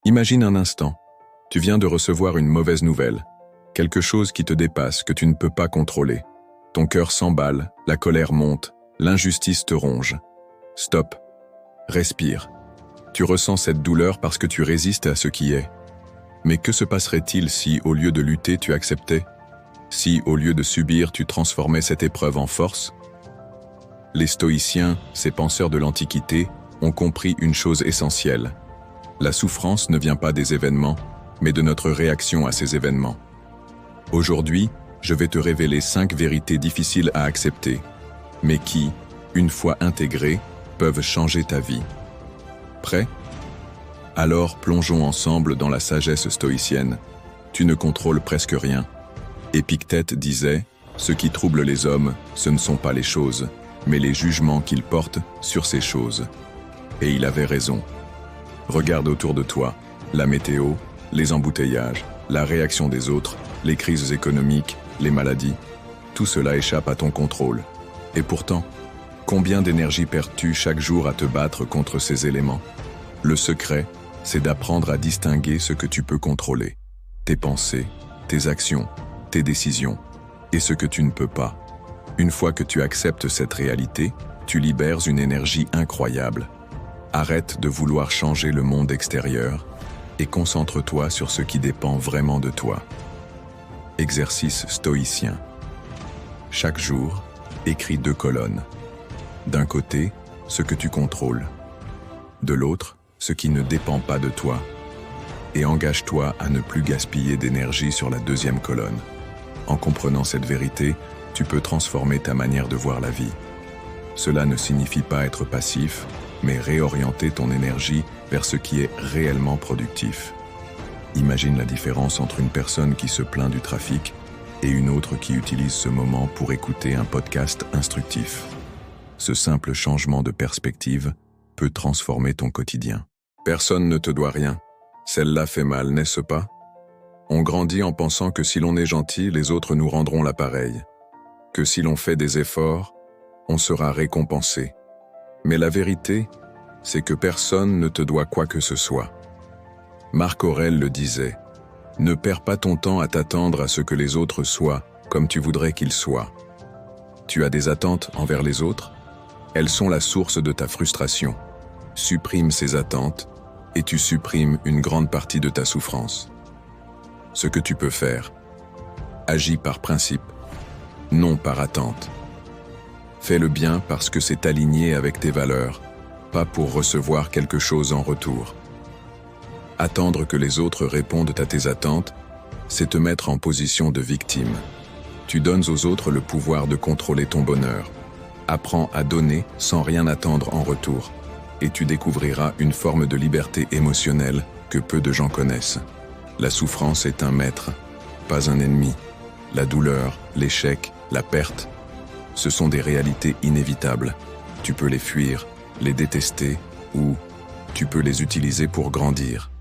Imagine un instant. Tu viens de recevoir une mauvaise nouvelle. Quelque chose qui te dépasse, que tu ne peux pas contrôler. Ton cœur s'emballe, la colère monte, l'injustice te ronge. Stop. Respire. Tu ressens cette douleur parce que tu résistes à ce qui est. Mais que se passerait-il si, au lieu de lutter, tu acceptais? Si, au lieu de subir, tu transformais cette épreuve en force? Les stoïciens, ces penseurs de l'Antiquité, ont compris une chose essentielle. La souffrance ne vient pas des événements, mais de notre réaction à ces événements. Aujourd'hui, je vais te révéler 5 vérités difficiles à accepter, mais qui, une fois intégrées, peuvent changer ta vie. Prêt? Alors plongeons ensemble dans la sagesse stoïcienne. Tu ne contrôles presque rien. Épictète disait, « Ce qui trouble les hommes, ce ne sont pas les choses, mais les jugements qu'ils portent sur ces choses. » Et il avait raison. Regarde autour de toi, la météo, les embouteillages, la réaction des autres, les crises économiques, les maladies. Tout cela échappe à ton contrôle. Et pourtant, combien d'énergie perds-tu chaque jour à te battre contre ces éléments? Le secret, c'est d'apprendre à distinguer ce que tu peux contrôler. Tes pensées, tes actions, tes décisions, et ce que tu ne peux pas. Une fois que tu acceptes cette réalité, tu libères une énergie incroyable. Arrête de vouloir changer le monde extérieur et concentre-toi sur ce qui dépend vraiment de toi. Exercice stoïcien. Chaque jour, écris 2 colonnes. D'un côté, ce que tu contrôles. De l'autre, ce qui ne dépend pas de toi. Et engage-toi à ne plus gaspiller d'énergie sur la 2e colonne. En comprenant cette vérité, tu peux transformer ta manière de voir la vie. Cela ne signifie pas être passif, mais réorienter ton énergie vers ce qui est réellement productif. Imagine la différence entre une personne qui se plaint du trafic et une autre qui utilise ce moment pour écouter un podcast instructif. Ce simple changement de perspective peut transformer ton quotidien. Personne ne te doit rien. Celle-là fait mal, n'est-ce pas? On grandit en pensant que si l'on est gentil, les autres nous rendront l'appareil. Que si l'on fait des efforts, on sera récompensé. Mais la vérité, c'est que personne ne te doit quoi que ce soit. Marc Aurèle le disait, « Ne perds pas ton temps à t'attendre à ce que les autres soient comme tu voudrais qu'ils soient. » Tu as des attentes envers les autres? Elles sont la source de ta frustration. Supprime ces attentes et tu supprimes une grande partie de ta souffrance. Ce que tu peux faire, agis par principe, non par attente. Fais le bien parce que c'est aligné avec tes valeurs, pas pour recevoir quelque chose en retour. Attendre que les autres répondent à tes attentes, c'est te mettre en position de victime. Tu donnes aux autres le pouvoir de contrôler ton bonheur. Apprends à donner sans rien attendre en retour, et tu découvriras une forme de liberté émotionnelle que peu de gens connaissent. La souffrance est un maître, pas un ennemi. La douleur, l'échec, la perte, ce sont des réalités inévitables. Tu peux les fuir, les détester, ou tu peux les utiliser pour grandir.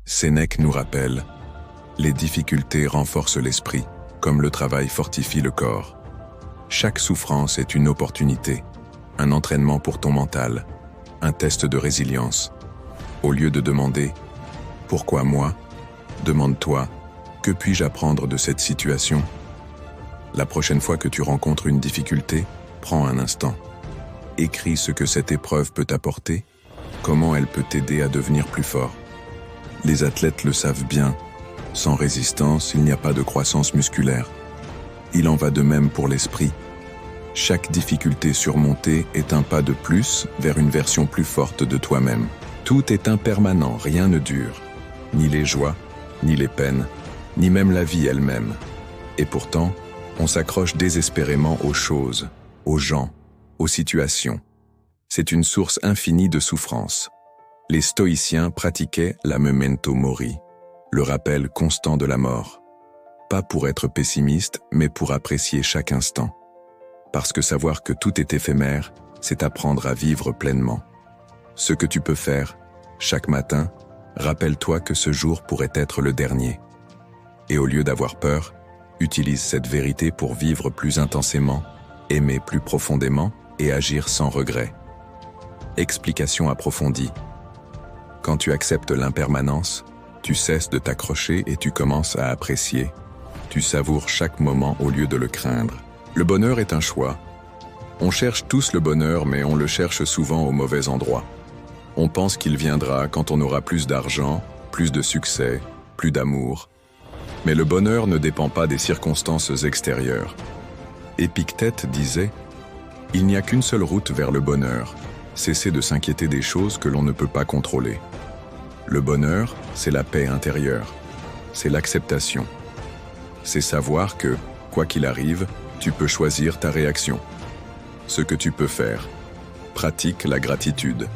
Sénèque nous rappelle, les difficultés renforcent l'esprit, comme le travail fortifie le corps. Chaque souffrance est une opportunité, un entraînement pour ton mental, un test de résilience. Au lieu de demander « Pourquoi moi ?», demande-toi « Que puis-je apprendre de cette situation ?» La prochaine fois que tu rencontres une difficulté, prends un instant. Écris ce que cette épreuve peut t'apporter, comment elle peut t'aider à devenir plus fort. Les athlètes le savent bien, sans résistance, il n'y a pas de croissance musculaire. Il en va de même pour l'esprit. Chaque difficulté surmontée est un pas de plus vers une version plus forte de toi-même. Tout est impermanent, rien ne dure. Ni les joies, ni les peines, ni même la vie elle-même. Et pourtant, on s'accroche désespérément aux choses, aux gens, aux situations. C'est une source infinie de souffrance. Les stoïciens pratiquaient la memento mori, le rappel constant de la mort. Pas pour être pessimiste, mais pour apprécier chaque instant. Parce que savoir que tout est éphémère, c'est apprendre à vivre pleinement. Ce que tu peux faire, chaque matin, rappelle-toi que ce jour pourrait être le dernier. Et au lieu d'avoir peur, utilise cette vérité pour vivre plus intensément, aimer plus profondément et agir sans regret. Explication approfondie. Quand tu acceptes l'impermanence, tu cesses de t'accrocher et tu commences à apprécier. Tu savoures chaque moment au lieu de le craindre. Le bonheur est un choix. On cherche tous le bonheur, mais on le cherche souvent au mauvais endroit. On pense qu'il viendra quand on aura plus d'argent, plus de succès, plus d'amour. Mais le bonheur ne dépend pas des circonstances extérieures. Épictète disait « Il n'y a qu'une seule route vers le bonheur, cesser de s'inquiéter des choses que l'on ne peut pas contrôler. » Le bonheur, c'est la paix intérieure, c'est l'acceptation. C'est savoir que, quoi qu'il arrive, tu peux choisir ta réaction. Ce que tu peux faire, pratique la gratitude.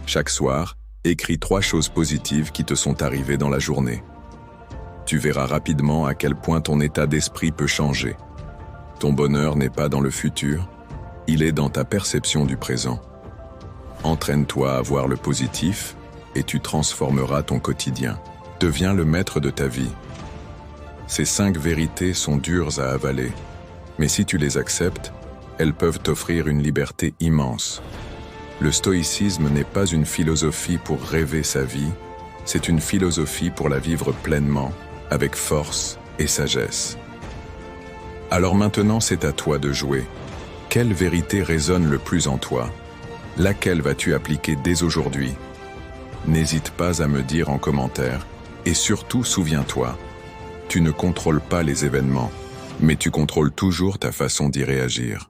Chaque soir, écris 3 choses positives qui te sont arrivées dans la journée. Tu verras rapidement à quel point ton état d'esprit peut changer. Ton bonheur n'est pas dans le futur, il est dans ta perception du présent. Entraîne-toi à voir le positif et tu transformeras ton quotidien. Deviens le maître de ta vie. Ces 5 vérités sont dures à avaler, mais si tu les acceptes, elles peuvent t'offrir une liberté immense. Le stoïcisme n'est pas une philosophie pour rêver sa vie, c'est une philosophie pour la vivre pleinement, avec force et sagesse. Alors maintenant, c'est à toi de jouer. Quelle vérité résonne le plus en toi? Laquelle vas-tu appliquer dès aujourd'hui? N'hésite pas à me dire en commentaire, et surtout souviens-toi, tu ne contrôles pas les événements, mais tu contrôles toujours ta façon d'y réagir.